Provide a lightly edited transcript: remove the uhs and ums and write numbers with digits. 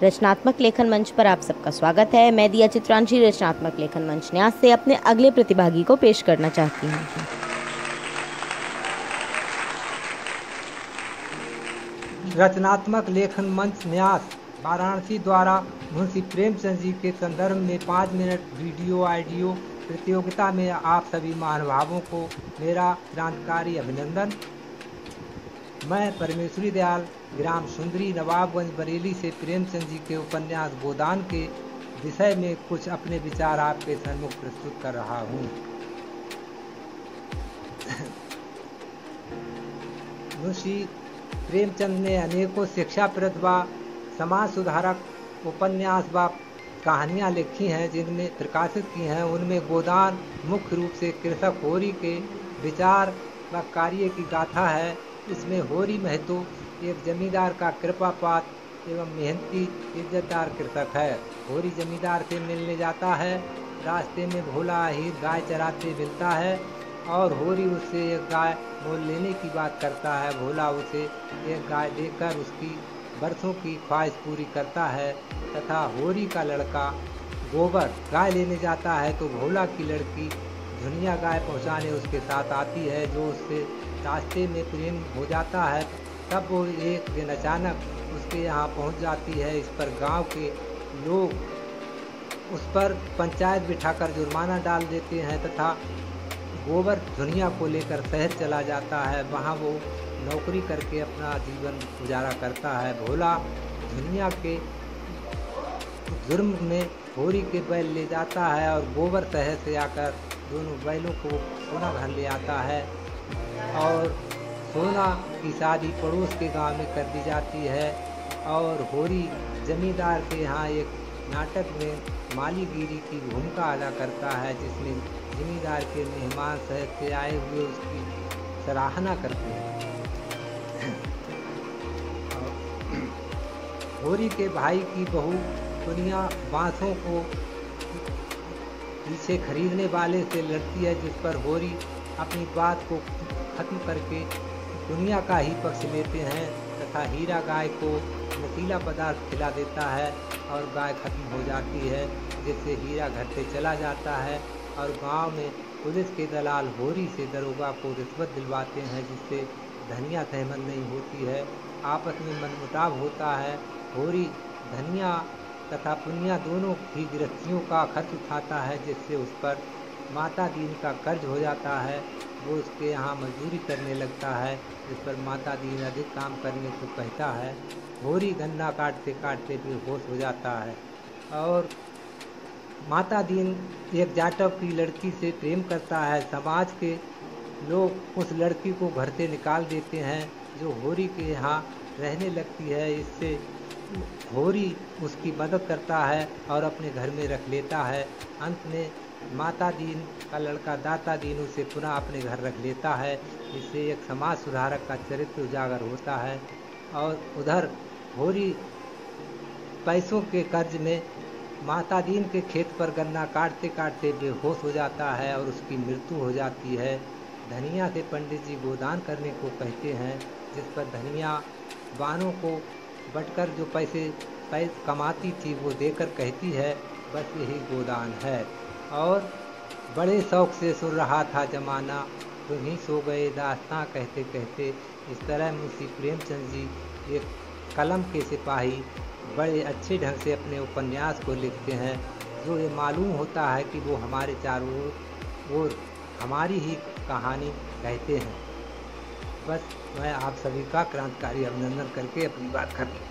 रचनात्मक लेखन मंच पर आप सबका स्वागत है। मैं दिया चित्रांशी रचनात्मक लेखन मंच न्यास से अपने अगले प्रतिभागी को पेश करना चाहती हूँ। रचनात्मक लेखन मंच न्यास वाराणसी द्वारा मुंशी प्रेमचंद जी के संदर्भ में 5 मिनट वीडियो ऑडियो प्रतियोगिता में आप सभी महानुभावों को मेरा क्रांतिकारी अभिनंदन। मैं परमेश्वरी दयाल ग्राम सुंदरी नवाबगंज बरेली से प्रेमचंद जी के उपन्यास गोदान के विषय में कुछ अपने विचार आपके सम्मुख प्रस्तुत कर रहा हूँ। मुंशी प्रेमचंद ने अनेकों शिक्षाप्रद व समाज सुधारक उपन्यास व कहानियाँ लिखी हैं, जिनमें प्रकाशित की हैं। उनमें गोदान मुख्य रूप से कृषक होरी के विचार व कार्य की गाथा है। इसमें होरी महतो एक जमींदार का कृपापात एवं मेहनती इज्जतदार कृषक है। होरी जमींदार से मिलने जाता है। रास्ते में भोला अहीर गाय चराते मिलता है और होरी उससे एक गाय मोल लेने की बात करता है। भोला उसे एक गाय देकर उसकी बरसों की ख्वाहिश पूरी करता है तथा होरी का लड़का गोबर गाय लेने जाता है तो भोला की लड़की धुनिया गाय पहुंचाने उसके साथ आती है, जो उससे रास्ते में प्रेम हो जाता है। तब वो एक दिन अचानक उसके यहाँ पहुंच जाती है। इस पर गांव के लोग उस पर पंचायत बिठाकर जुर्माना डाल देते हैं तथा गोबर धुनिया को लेकर शहर चला जाता है। वहाँ वो नौकरी करके अपना जीवन गुजारा करता है। भोला धुनिया के जुर्म में होरी के बैल ले जाता है और गोबर शहर से आकर दोनों बैलों को पुनः घर ले आता है और सोना की शादी पड़ोस के गांव में कर दी जाती है। और होरी जमींदार के यहाँ एक नाटक में मालीगिरी की भूमिका अदा करता है, जिसमें जमींदार के मेहमान शहर से आए हुए उसकी सराहना करते हैं। होरी के भाई की बहू दुनिया बांसों को पीछे खरीदने वाले से लड़ती है, जिस पर होरी अपनी बात को खत्म करके दुनिया का ही पक्ष लेते हैं तथा हीरा गाय को नशीला पदार्थ खिला देता है और गाय खत्म हो जाती है, जिससे हीरा घर से चला जाता है। और गांव में पुलिस के दलाल होरी से दरोगा को रिश्वत दिलवाते हैं, जिससे धनिया सहमत नहीं होती है। आपस में मनमुटाव होता है। होरी धनिया तथा पुनिया दोनों ही गृहस्थियों का खर्च उठाता है, जिससे उस पर माता दीन का कर्ज हो जाता है। वो उसके यहाँ मजदूरी करने लगता है, जिस पर माता दीन अधिक काम करने को कहता है। होरी गन्ना काटते काटते बेहोश हो जाता है और माता दीन एक जाटव की लड़की से प्रेम करता है। समाज के लोग उस लड़की को घर से निकाल देते हैं, जो होरी के यहाँ रहने लगती है। इससे होरी उसकी मदद करता है और अपने घर में रख लेता है। अंत में माता दीन का लड़का दाता दीन उसे पुनः अपने घर रख लेता है। इससे एक समाज सुधारक का चरित्र उजागर होता है। और उधर होरी पैसों के कर्ज में माता दीन के खेत पर गन्ना काटते काटते बेहोश हो जाता है और उसकी मृत्यु हो जाती है। धनिया से पंडित जी गोदान करने को कहते हैं, जिस पर धनिया बानों को बटकर जो पैसे कमाती थी वो देकर कहती है, बस यही गोदान है। और बड़े शौक से सुन रहा था जमाना, तुम ही सो गए दास्तां कहते कहते। इस तरह मुंशी प्रेमचंद जी एक कलम के सिपाही बड़े अच्छे ढंग से अपने उपन्यास को लिखते हैं, जो ये मालूम होता है कि वो हमारे चारों ओर हमारी ही कहानी कहते हैं। बस मैं आप सभी का क्रांतिकारी अभिनंदन करके अपनी बात खत्म